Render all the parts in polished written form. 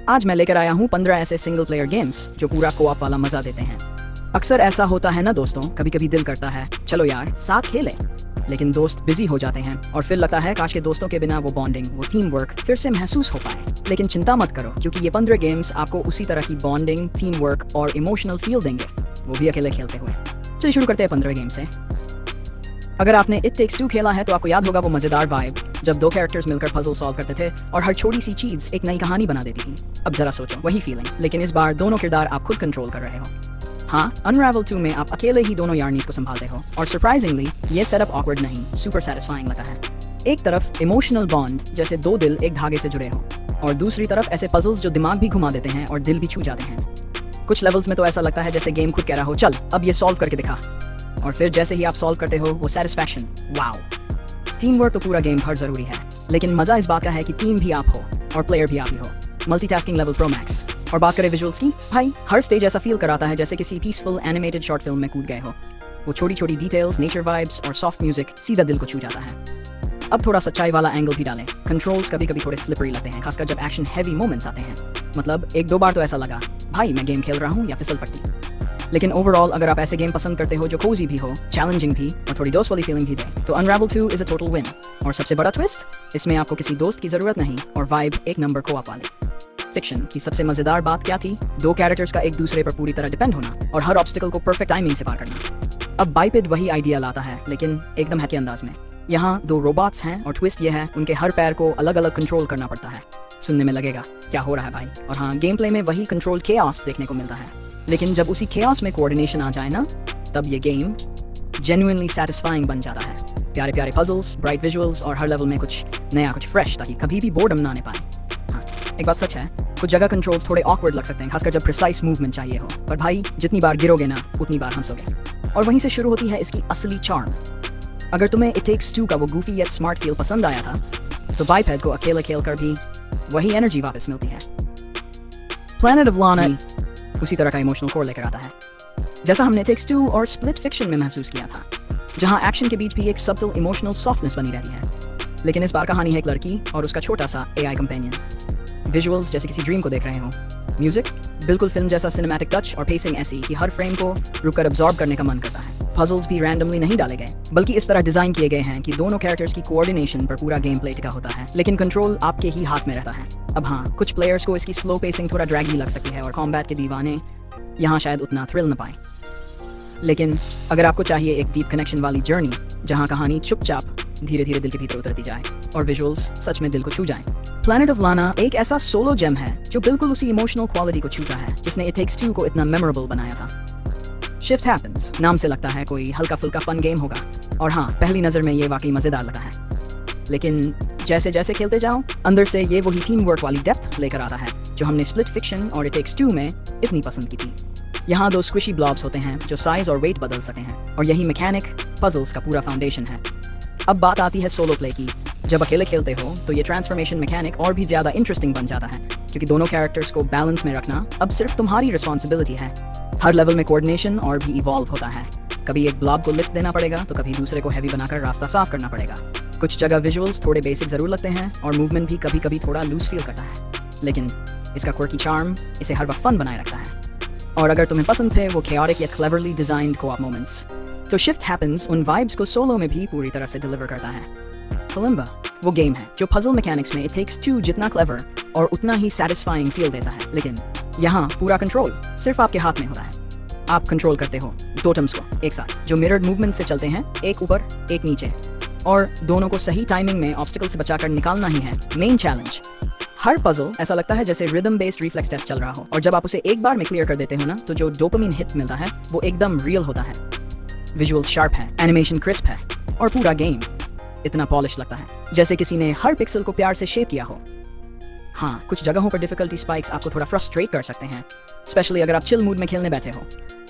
आज मैं लेकर आया हूँ 15 ऐसे सिंगल प्लेयर गेम्स जो पूरा कोऑप वाला मजा देते हैं। अक्सर ऐसा होता है ना दोस्तों, कभी कभी दिल करता है चलो यार साथ खेलें, लेकिन दोस्त बिजी हो जाते हैं और फिर लगता है काश के दोस्तों के बिना वो बॉन्डिंग, वो टीम वर्क फिर से महसूस हो पाए। लेकिन चिंता मत करो, क्योंकि ये 15 गेम्स आपको उसी तरह की बॉन्डिंग, टीम वर्क और इमोशनल फील देंगे, वो भी अकेले खेलते हुए। चलिए शुरू करते हैं 15 गेम से। अगर आपने इट टेक्स टू खेला है तो आपको याद होगा वो मजेदार वाइब जब दो कैरेक्टर्स मिलकर पजल सॉल्व करते थे और हर छोटी सी चीज एक नई कहानी बना देती थी। अब जरा सोचो वही फीलिंग, लेकिन इस बार दोनों किरदार आप खुद कंट्रोल कर रहे हो। हाँ, अनरावल 2 में आप अकेले ही दोनों यार्नीज को संभालते हो और सरप्राइजिंगली ये सेटअप ऑकवर्ड नहीं, सुपर सेटिस्फाइंग लगा है। एक तरफ इमोशनल बॉन्ड जैसे दो दिल एक धागे से जुड़े हो, और दूसरी तरफ ऐसे पजल्स जो दिमाग भी घुमा देते हैं और दिल भी छू जाते हैं। कुछ लेवल्स में तो ऐसा लगता है जैसे गेम खुद कह रहा हो चल अब ये सॉल्व करके दिखा, और फिर जैसे ही आप सॉल्व करते हो वो सेटिस्फैक्शन, वाओ। टीम वर्क तो पूरा गेम भर जरूरी है, लेकिन मजा इस बात का है कि टीम भी आप हो और प्लेयर भी आप ही हो। Multitasking level pro max. और बात करें विजुअल्स की, भाई हर स्टेज ऐसा फील कराता है जैसे किसी पीसफुल एनिमेटेड शॉर्ट फिल्म में कूद गए हो। वो छोटी छोटी डिटेल्स, नेचर वाइब्स और सॉफ्ट म्यूजिक सीधा दिल को छू जाता है। अब थोड़ा सच्चाई वाला एंगल भी डालें। कंट्रोल्स कभी कभी थोड़े स्लिपरी लगते हैं, खासकर जब एक्शन हैवी मोमेंट्स आते हैं। मतलब एक दो बार तो ऐसा लगा भाई मैं गेम खेल रहा हूँ या फिसल पट्टी। लेकिन ओवरऑल अगर आप ऐसे गेम पसंद करते हो जो कोजी भी हो, चैलेंजिंग भी और थोड़ी दोस्त वाली फीलिंग भी दे, तो unravel 2 is a total win. और सबसे बड़ा ट्विस्ट, इसमें आपको किसी दोस्त की जरूरत नहीं और वाइब एक नंबर कोऑप वाली। फिक्शन की सबसे मजेदार बात क्या थी? दो कैरेक्टर्स का एक दूसरे पर पूरी तरह डिपेंड होना और हर ऑब्स्टिकल को परफेक्ट टाइमिंग से पार करना। अब बाइपेड वही आइडिया लाता है, लेकिन एकदम हटके अंदाज में। यहाँ दो रोबोट्स हैं और ट्विस्ट ये है उनके हर पैर को अलग अलग कंट्रोल करना पड़ता है। सुनने में लगेगा क्या हो रहा है भाई, और हाँ गेम प्ले में वही कंट्रोल केओस देखने को मिलता है। लेकिन जब उसी केओस में कोऑर्डिनेशन आ जाए ना, तब ये गेम जेन्युइनली सैटिस्फाइंग बन जाता है। प्यारे प्यारे पजल्स, ब्राइट विजुअल्स और हर लेवल में कुछ नया, कुछ फ्रेश, ताकि कभी भी बोर्डम ना आने पाए। हाँ, एक बात सच है, कुछ जगह कंट्रोल्स थोड़े ऑकवर्ड लग सकते हैं, खासकर जब प्रिसाइज मूवमेंट चाहिए हो, पर भाई जितनी बार गिरोगे ना उतनी बार हंसोगे। और वहीं से शुरू होती है इसकी असली चार्म। अगर तुम्हें इट टेक्स टू का वो गूफी या स्मार्ट फील पसंद आया था, तो बाइपेड को अकेले खेलकर भी वही एनर्जी वापस मिलती है। प्लैनेट ऑफ लाना उसी तरह का इमोशनल कोर लेकर आता है, जैसा हमने टेक्स टू और स्प्लिट फिक्शन में महसूस किया था, जहां एक्शन के बीच भी एक सब्टल इमोशनल सॉफ्टनेस बनी रहती है। लेकिन इस बार कहानी है एक लड़की और उसका छोटा सा एआई कंपेनियन। विजुअल्स जैसे किसी ड्रीम को देख रहे हो, म्यूजिक बिल्कुल फिल्म जैसा सिनेमैटिक टच और पेसिंग ऐसी कि हर फ्रेम को रुककर अब्सॉर्ब करने का मन करता है। पजल्स भी रैंडमली नहीं डाले गए, बल्कि इस तरह डिजाइन किए गए हैं कि दोनों कैरेक्टर्स की कोऑर्डिनेशन पर पूरा गेम प्ले टिका होता है, लेकिन कंट्रोल आपके ही हाथ में रहता है। अब हाँ, कुछ प्लेयर्स को इसकी स्लो पेसिंग थोड़ा ड्रैगी लग सकती है और कॉम्बैट के दीवाने यहाँ शायद उतना थ्रिल न पाए। लेकिन अगर आपको चाहिए एक डीप कनेक्शन वाली जर्नी जहाँ कहानी चुपचाप धीरे धीरे दिल के भीतर उतरती जाए और विजुअल्स सच में दिल को छू जाएं, प्लैनेट ऑफ लाना एक ऐसा सोलो जेम है जो बिल्कुल उसी इमोशनल क्वालिटी को छूता है जिसने इट टेक्स टू को इतना मेमोरेबल बनाया था। शिफ्ट हैपेंस नाम से लगता है कोई हल्का फुल्का फन गेम होगा, और हाँ पहली नज़र में ये वाकई मज़ेदार लगा है, लेकिन जैसे जैसे खेलते जाओ अंदर से ये वही टीम वर्क वाली डेप्थ लेकर आता है जो हमने स्प्लिट फिक्शन और इट टेक्स टू में इतनी पसंद की थी। यहाँ दो स्क्विशी ब्लॉब्स होते हैं जो साइज और वेट बदल सके हैं, और यही मैकेनिक पजल्स का पूरा फाउंडेशन है। अब बात आती है सोलो प्ले की। जब अकेले खेलते हो तो ये ट्रांसफॉर्मेशन मैकेनिक और भी ज़्यादा इंटरेस्टिंग बन जाता है, क्योंकि दोनों कैरेक्टर्स को बैलेंस में रखना अब सिर्फ तुम्हारी रिस्पॉन्सिबिलिटी है। हर लेवल में कोऑर्डिनेशन और भी इवॉल्व होता है। कभी एक ब्लॉब को लिफ्ट देना पड़ेगा तो कभी दूसरे को हैवी बनाकर रास्ता साफ करना पड़ेगा। कुछ जगह विजुअल्स थोड़े बेसिक जरूर लगते हैं और मूवमेंट भी कभी कभी थोड़ा लूज फील करता है, लेकिन इसका क्वर्की चार्म इसे हर वक्त फन बनाए रखता है। और अगर तुम्हें पसंद थे वो chaotic या cleverly designed co-op moments, तो शिफ्ट हैपेंस उन वाइब्स को सोलो में भी पूरी तरह से डिलीवर करता है। Kalimba वो गेम है जो पजल मैकेनिक्स में इट टेक्स टू जितना क्लेवर और उतना ही सैटिस्फाइंग फील देता है, लेकिन यहाँ पूरा कंट्रोल सिर्फ आपके हाथ में होता है। आप कंट्रोल करते हो दो टम्स को एक साथ जो मिरर्ड मूवमेंट से चलते हैं, एक ऊपर एक नीचे, और दोनों को सही टाइमिंग में ऑब्स्टिकल से बचाकर निकालना ही है मेन चैलेंज। हर पजल ऐसा लगता है जैसे रिदम बेस्ड रिफ्लेक्स टेस्ट चल रहा हो, और जब आप उसे एक बार में क्लियर कर देते हो ना, तो जो डोपामिन हिट मिलता है वो एकदम रियल होता है। विजुअल शार्प है, एनिमेशन क्रिस्प है, और पूरा गेम इतना पॉलिश लगता है जैसे किसी ने हर पिक्सल को प्यार से शेप किया हो। हाँ, कुछ जगहों पर डिफिकल्टी स्पाइक्स आपको थोड़ा फ्रस्ट्रेट कर सकते हैं, स्पेशली अगर आप चिल मूड में खेलने बैठे हो।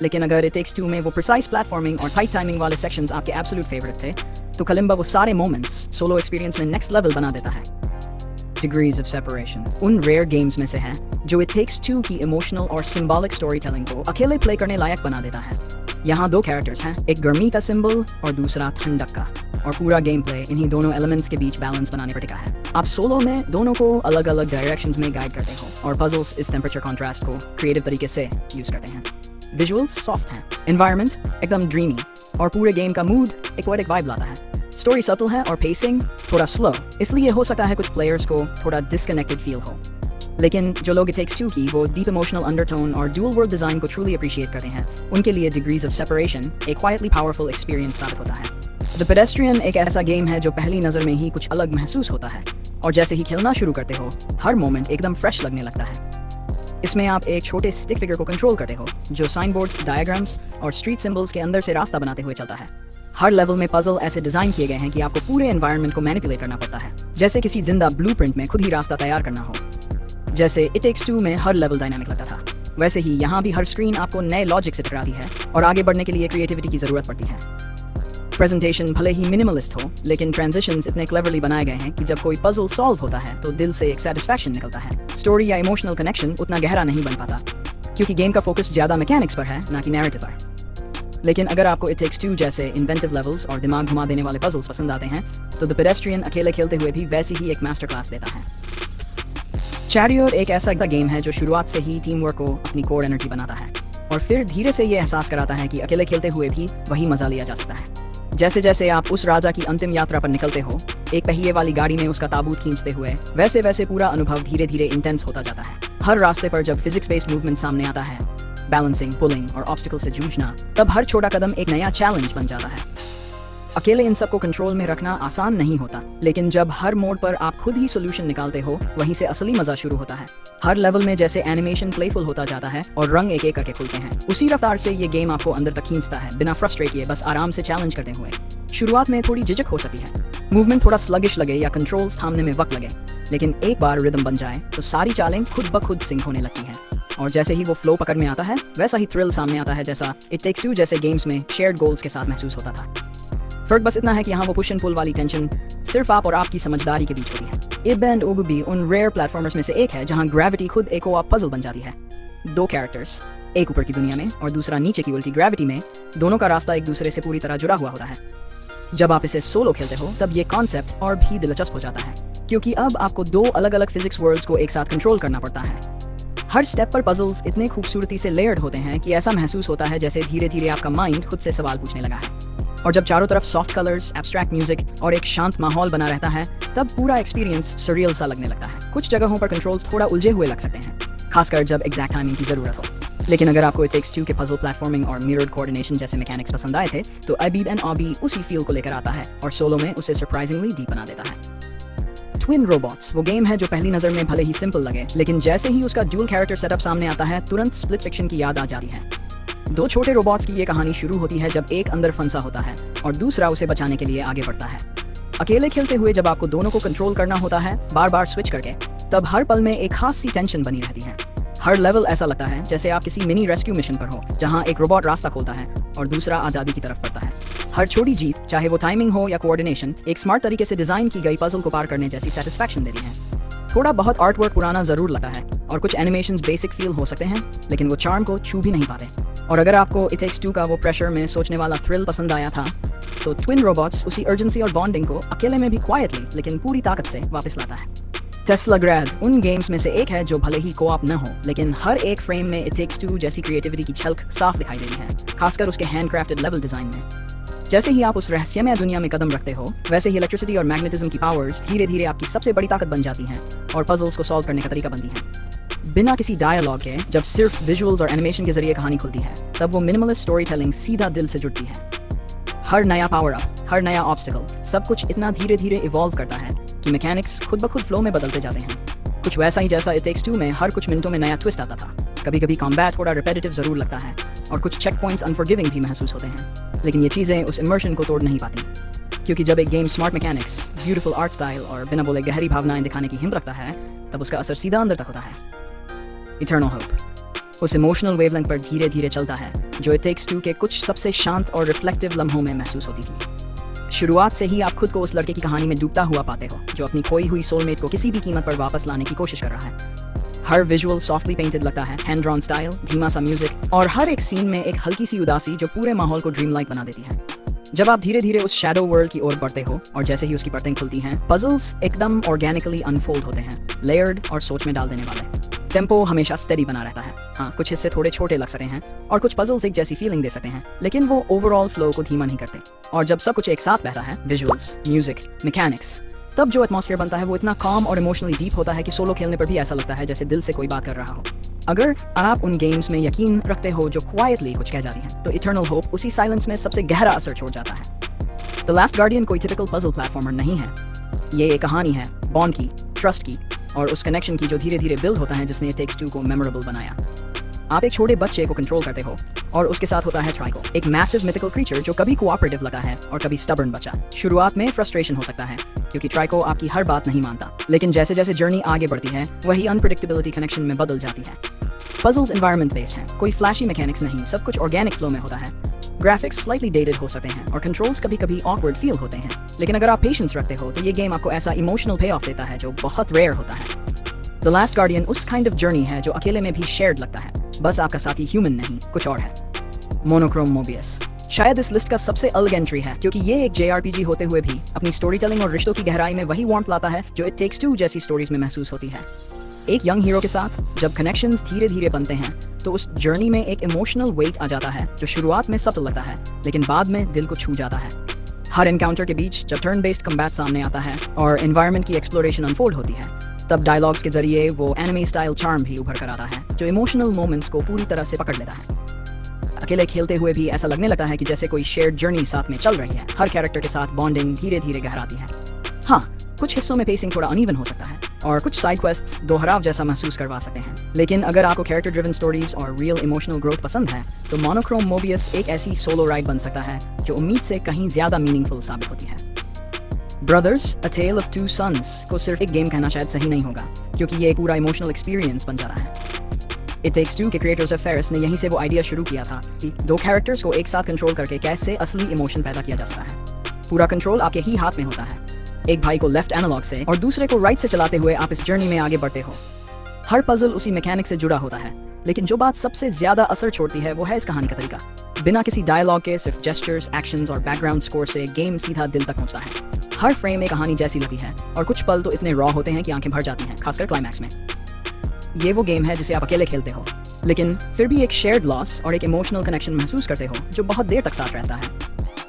लेकिन अगर इट टेक्स टू में वो प्रिसाइज प्लेटफॉर्मिंग और टाइट टाइमिंग वाले सेक्शंस आपके एब्सोल्यूट फेवरेट थे, तो कलिम्बा वो सारे मोमेंट्स सोलो एक्सपीरियंस में नेक्स्ट लेवल बना देता है। डिग्रीज ऑफ सेपरेशन उन रेयर गेम्स में से है जो इट टेक्स टू की इमोशनल और सिंबॉलिक स्टोरी टेलिंग को अकेले प्ले करने लायक बना देता है। यहाँ दो कैरेक्टर्स हैं, एक गर्मी का सिंबल और दूसरा ठंडक का, और पूरा गेम प्ले इन्हीं दोनों एलिमेंट्स के बीच बैलेंस बनाने पर टिका है। आप सोलो में दोनों को अलग अलग डायरेक्शंस में गाइड करते हो और पजल्स इस टेम्परेचर कॉन्ट्रास्ट को क्रिएटिव तरीके से यूज करते हैं। विजुअल्स सॉफ्ट हैं, एनवायरनमेंट एकदम ड्रीमी और पूरे गेम का मूड एक्वाटिक वाइब लाता है। स्टोरी सटल है और पेसिंग थोड़ा स्लो, इसलिए हो सकता है कुछ प्लेयर्स को थोड़ा डिस्कनेक्टेड फील हो, लेकिन जो लोग इट टेक्स टू की वो डीप इमोशनल अंडरटोन और ड्यूल वर्ल्ड डिजाइन को ट्रूली अप्रिशिएट करते हैं, उनके लिए डिग्रीज ऑफ सेपरेशन एक क्वाइटली पावरफुल एक्सपीरियंस साबित होता है। द पेडेस्ट्रियन एक ऐसा गेम है जो पहली नज़र में ही कुछ अलग महसूस होता है और जैसे ही खेलना शुरू करते हो हर मोमेंट एकदम फ्रेश लगने लगता है। इसमें आप एक छोटे स्टिक फिगर को कंट्रोल करते हो जो साइन बोर्ड्स, डायग्राम्स और स्ट्रीट सिंबल्स के अंदर से रास्ता बनाते हुए चलता है। हर लेवल में पजल ऐसे डिजाइन किए गए हैं कि आपको पूरे एनवायरनमेंट को मैनिपुलेट करना पड़ता है, जैसे किसी जिंदा ब्लूप्रिंट में खुद ही रास्ता तैयार करना हो। जैसे इट टेक्स टू में हर लेवल डायनामिक लगता था, वैसे ही यहाँ भी हर स्क्रीन आपको नए लॉजिक से टकराती है और आगे बढ़ने के लिए क्रिएटिविटी की जरूरत पड़ती है। प्रेजेंटेशन भले ही मिनिमलिस्ट हो, लेकिन ट्रांजिशंस इतने क्लेवरली बनाए गए हैं कि जब कोई पजल सॉल्व होता है तो दिल से एक सेटिस्फैक्शन निकलता है। स्टोरी या इमोशनल कनेक्शन उतना गहरा नहीं बन पाता क्योंकि गेम का फोकस ज्यादा मैकेनिक्स पर है ना कि नैरेटिव पर। लेकिन अगर आपको इट टेक्स टू जैसे इन्वेंटिव लेवल्स और दिमाग घुमा देने वाले पजल्स पसंद आते हैं तो द पेडेस्ट्रियन अकेले खेलते हुए भी वैसी ही एक मास्टर क्लास देता है। चैरियर एक ऐसा गेम है जो शुरुआत से ही टीम वर्क को अपनी कोर एनर्जी बनाता है और फिर धीरे से ये एहसास कराता है कि अकेले खेलते हुए भी वही मजा लिया जा सकता है। जैसे जैसे आप उस राजा की अंतिम यात्रा पर निकलते हो एक पहिए वाली गाड़ी में उसका ताबूत खींचते हुए, वैसे वैसे पूरा अनुभव धीरे धीरे इंटेंस होता जाता है। हर रास्ते पर जब फिजिक्स बेस्ड मूवमेंट सामने आता है, बैलेंसिंग, पुलिंग और ऑब्स्टिकल से जूझना, तब हर छोटा कदम एक नया चैलेंज बन जाता है। अकेले इन सब को कंट्रोल में रखना आसान नहीं होता, लेकिन जब हर मोड पर आप खुद ही सोल्यूशन निकालते हो वहीं से असली मजा शुरू होता है। हर लेवल में जैसे एनिमेशन प्लेफुल होता जाता है और रंग एक एक करके खुलते हैं, उसी रफ्तार से ये गेम आपको अंदर तक खींचता है बिना फ्रस्ट्रेट किए, बस आराम से चैलेंज करते हुए। शुरुआत में थोड़ी झिझक हो सकती है, मूवमेंट थोड़ा स्लगिश लगे या कंट्रोल्स थामने में वक्त लगे, लेकिन एक बार रिदम बन जाए तो सारी चालें खुद ब खुद सिंक होने लगती हैं और जैसे ही वो फ्लो पकड़ में आता है वैसा ही थ्रिल सामने आता है जैसा इट टेक्स टू जैसे गेम्स में शेयर्ड गोल्स के साथ महसूस होता था। फर्क बस इतना है कि यहाँ वो पुश एंड पुल वाली टेंशन सिर्फ आप और आपकी समझदारी के बीच होती है। इब एंड ओगुबी उन रेयर प्लेटफॉर्मर्स में से एक है जहाँ ग्रेविटी खुद एक को पजल बन जाती है। दो कैरेक्टर्स, एक ऊपर की दुनिया में और दूसरा नीचे की उल्टी ग्रेविटी में, दोनों का रास्ता एक दूसरे से पूरी तरह जुड़ा हुआ होता है। जब आप इसे सोलो खेलते हो तब ये कॉन्सेप्ट और भी दिलचस्प हो जाता है क्योंकि अब आपको दो अलग अलग फिजिक्स वर्ल्ड्स को एक साथ कंट्रोल करना पड़ता है। हर स्टेप पर पजल्स इतने खूबसूरती से लेयर्ड होते हैं कि ऐसा महसूस होता है जैसे धीरे धीरे आपका माइंड खुद से सवाल पूछने लगा है। और जब चारों तरफ सॉफ्ट कलर्स, एब्स्ट्रैक्ट म्यूजिक और एक शांत माहौल बना रहता है तब पूरा एक्सपीरियंस सरियल सा लगने लगता है। कुछ जगहों पर कंट्रोल्स थोड़ा उलझे हुए लग सकते हैं, खासकर जब एग्जैक्ट टाइमिंग की जरूरत हो, लेकिन अगर आपको इट टेक्स टू के पजल प्लेटफॉर्मिंग और मिरर्ड कोऑर्डिनेशन जैसे मैकेनिक्स पसंद आए थे तो अबीब एंड ऑबी उसी फील को लेकर आता है और सोलो में उसे सरप्राइजिंगली डीप बना देता है। ट्विन रोबोट्स वो गेम है जो पहली नजर में भले ही सिंपल लगे, लेकिन जैसे ही उसका ड्यूल कैरेक्टर सेटअप सामने आता है तुरंत स्प्लिट फिक्शन की याद आ जाती है। दो छोटे रोबोट्स की ये कहानी शुरू होती है जब एक अंदर फंसा होता है और दूसरा उसे बचाने के लिए आगे बढ़ता है। अकेले खेलते हुए जब आपको दोनों को कंट्रोल करना होता है बार बार स्विच करके, तब हर पल में एक खास सी टेंशन बनी रहती है। हर लेवल ऐसा लगता है जैसे आप किसी मिनी रेस्क्यू मिशन पर हो जहां एक रोबोट रास्ता खोलता है और दूसरा आज़ादी की तरफ बढ़ता है। हर छोटी जीत, चाहे वो टाइमिंग हो या कोऑर्डिनेशन, एक स्मार्ट तरीके से डिजाइन की गई पजल को पार करने जैसी सेटिस्फैक्शन देती है। थोड़ा बहुत आर्ट वर्क पुराना जरूर लगता है और कुछ एनिमेशंस बेसिक फील हो सकते हैं, लेकिन वो चार्म को छू भी नहीं पाते। और अगर आपको इट टेक्स टू का वो प्रेशर में सोचने वाला थ्रिल पसंद आया था तो ट्विन रोबोट्स उसी अर्जेंसी और बॉन्डिंग को अकेले में भी क्वाइटली लेकिन पूरी ताकत से वापस लाता है। टेस्ला ग्रैड उन गेम्स में से एक है जो भले ही कोऑप न हो, लेकिन हर एक फ्रेम में इट टेक्स टू जैसी क्रिएटिविटी की झलक साफ दिखाई देती है, खासकर उसके हैंडक्राफ्टेड लेवल डिजाइन में। जैसे ही आप उस रहस्यमय दुनिया में कदम रखते हो वैसे ही इलेक्ट्रिसिटी और मैग्नेटिज्म की पावर्स धीरे धीरे आपकी सबसे बड़ी ताकत बन जाती हैं और पजल्स को सॉल्व करने का तरीका बनती हैं। बिना किसी डायलॉग के जब सिर्फ विजुअल्स और एनिमेशन के जरिए कहानी खुलती है तब वो मिनिमलिस्ट स्टोरी टेलिंग सीधा दिल से जुड़ती है। हर नया पावर अप, हर नया ऑब्स्टिकल, सब कुछ इतना धीरे धीरे इवॉल्व करता है कि मैकेनिक्स खुद ब खुद फ्लो में बदलते जाते हैं। कुछ वैसा ही जैसा इट टेक्स टू में हर कुछ मिनटों में नया ट्विस्ट आता था। कभी कभी कॉम्बैट थोड़ा रिपेटिटिव जरूर लगता है और कुछ चेक पॉइंट्स अनफॉरगिविंग भी महसूस होते हैं, लेकिन ये चीज़ें उस इमर्शन को तोड़ नहीं पाती क्योंकि जब एक game smart mechanics, beautiful art style और बिना बोले गहरी भावनाएं दिखाने की हिम्मत रखता है तब उसका असर सीधा अंदर तक होता है। इटर्नल होप उस इमोशनल वेवलेंथ पर धीरे धीरे चलता है जो इट टेक्स टू के कुछ सबसे शांत और रिफ्लेक्टिव लम्हों में महसूस होती थी। शुरुआत से ही आप खुद को उस लड़के की कहानी में डूबता हुआ पाते हो जो अपनी खोई हुई सोलमेट को किसी भी कीमत पर वापस लाने की कोशिश कर रहा है। हर विजुअल सॉफ्टली पेंटेड लगता है, हैंड ड्रॉन स्टाइल, धीमा सा म्यूजिक और हर एक सीन में एक हल्की सी उदासी जो पूरे माहौल को ड्रीम लाइक बना देती है। जब आप धीरे धीरे उस शैडो वर्ल्ड की ओर बढ़ते हो और जैसे ही उसकी परतें खुलती हैं, पजल्स एकदम ऑर्गेनिकली अनफोल्ड होते हैं, लेयर्ड और सोच में डाल देने वाले। टेम्पो हमेशा स्टेडी बना रहता है। हाँ, कुछ हिस्से थोड़े छोटे लग सकते हैं और कुछ पजल्स एक जैसी फीलिंग दे सकते हैं, लेकिन वो ओवरऑल फ्लो को धीमा नहीं करते। और जब सब कुछ एक साथ बहता है, विजुअल्स, म्यूजिक, मैकेनिक्स, तब जो एटमॉस्फेयर बनता है वो इतना काम और इमोशनली डीप होता है कि सोलो खेलने पर भी ऐसा लगता है जैसे दिल से कोई बात कर रहा हो। अगर आप उन गेम्स में यकीन रखते हो जो क्वाइटली कुछ कह जाती हैं, तो इटर्नल होप उसी साइलेंस में सबसे गहरा असर छोड़ जाता है। द लास्ट गार्डियन कोई टिपिकल पजल प्लेटफॉर्मर नहीं है। ये एक कहानी है बॉन्ड की, ट्रस्ट की और उस कनेक्शन की जो धीरे धीरे बिल्ड होता है, जिसने टेक्स टू को मेमोरेबल बनाया। आप एक छोटे बच्चे को कंट्रोल करते हो और उसके साथ होता है ट्राइको, एक मैसिव मिथिकल क्रीचर जो कभी कोऑपरेटिव लगता है और कभी स्टबर्न बच्चा। शुरुआत में फ्रस्ट्रेशन हो सकता है क्योंकि ट्राइको आपकी हर बात नहीं मानता, लेकिन जैसे जैसे जर्नी आगे बढ़ती है वही अनप्रेडिक्टेबिलिटी कनेक्शन में बदल जाती है। पजल्स एनवायरनमेंट बेस्ड हैं, कोई फ्लैशी मैकेनिक्स नहीं, सब कुछ ऑर्गेनिक फ्लो में होता है। ग्राफिक्स स्लाइटली डेटेड हो सकते हैं और कंट्रोल्स कभी कभी ऑकवर्ड फील होते हैं, लेकिन अगर आप पेशेंस रखते हो तो ये गेम आपको ऐसा इमोशनल पे ऑफ देता है जो बहुत रेयर होता है। द लास्ट गार्डियन उस काइंड ऑफ जर्नी है जो अकेले में भी शेयर्ड लगता है, बस आपका साथी ह्यूमन नहीं कुछ और है। मोनोक्रोम मोबियस शायद इस लिस्ट का सबसे अलग एंट्री है, क्योंकि ये एक JRPG होते हुए भी अपनी स्टोरी टेलिंग और रिश्तों की गहराई में वही वार्मथ लाता है जो इट टेक्स टू जैसी स्टोरीज में महसूस होती है। एक यंग हीरो के साथ जब कनेक्शंस धीरे धीरे बनते हैं तो उस जर्नी में एक इमोशनल वेट आ जाता है जो शुरुआत में सटल लगता है लेकिन बाद में दिल को छू जाता है। हर एनकाउंटर के बीच जब टर्न बेस्ड कम्बैट सामने आता है और एनवायरनमेंट की एक्सप्लोरेशन अनफोल्ड होती है, तब डायलॉग्स के जरिए वो एनिमे स्टाइल चार्म भी उभर कर आता है जो इमोशनल मोमेंट्स को पूरी तरह से पकड़ लेता है। अकेले खेलते हुए भी ऐसा लगने लगता है कि जैसे कोई शेयर्ड जर्नी साथ में चल रही है। हर कैरेक्टर के साथ बॉन्डिंग धीरे धीरे गहराती है। हाँ, कुछ हिस्सों में पेसिंग थोड़ा अनइवन हो सकता है और कुछ साइड क्वेस्ट्स दोहराव जैसा महसूस करवा सकते हैं, लेकिन अगर आपको कैरेक्टर ड्रिवन स्टोरीज और रियल इमोशनल ग्रोथ पसंद है तो मोनोक्रोम मोबियस एक ऐसी सोलो राइड बन सकता है जो उम्मीद से कहीं ज्यादा मीनिंगफुल साबित होती है। Brothers a tale of two sons को सिर्फ एक गेम कहना शायद सही नहीं होगा, क्योंकि ये एक पूरा इमोशनल एक्सपीरियंस बन जा रहा है। इट टेक्स टू के क्रिएटर जोसेफ फेरिस ने यहीं से वो आइडिया शुरू किया था कि दो कैरेक्टर्स को एक साथ कंट्रोल करके कैसे असली इमोशन पैदा किया जा सकता है। पूरा कंट्रोल आपके ही हाथ में होता है। एक भाई को लेफ्ट एनालॉग से और दूसरे को राइट से चलाते हुए आप इस जर्नी में आगे बढ़ते हो। हर पजल उसी मैकेनिक से जुड़ा होता है, लेकिन जो बात सबसे ज्यादा असर छोड़ती है वो है इस कहानी का तरीका। बिना किसी डायलॉग के सिर्फ जेस्चर्स, एक्शंस और बैकग्राउंड स्कोर से गेम सीधा दिल तक पहुंचता है। हर फ्रेम एक कहानी जैसी लगती है और कुछ पल तो इतने रॉ होते हैं कि आंखें भर जाती हैं, खासकर क्लाइमैक्स में। ये वो गेम है जिसे आप अकेले खेलते हो, लेकिन फिर भी एक शेयर्ड लॉस और एक इमोशनल कनेक्शन महसूस करते हो जो बहुत देर तक साथ रहता है।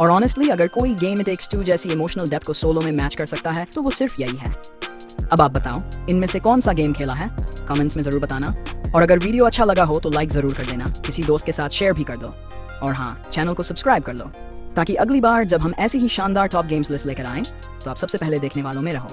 और ऑनेस्टली अगर कोई गेम इट टेक्स टू जैसी इमोशनल डेप्थ को सोलो में मैच कर सकता है तो वो सिर्फ यही है। अब आप बताओ, इनमें से कौन सा गेम खेला है? कमेंट्स में जरूर बताना। और अगर वीडियो अच्छा लगा हो तो लाइक जरूर कर देना, किसी दोस्त के साथ शेयर भी कर दो। और हाँ, चैनल को सब्सक्राइब कर लो ताकि अगली बार जब हम ऐसी ही शानदार टॉप गेम्स लिस्ट लेकर आएं तो आप सबसे पहले देखने वालों में रहो।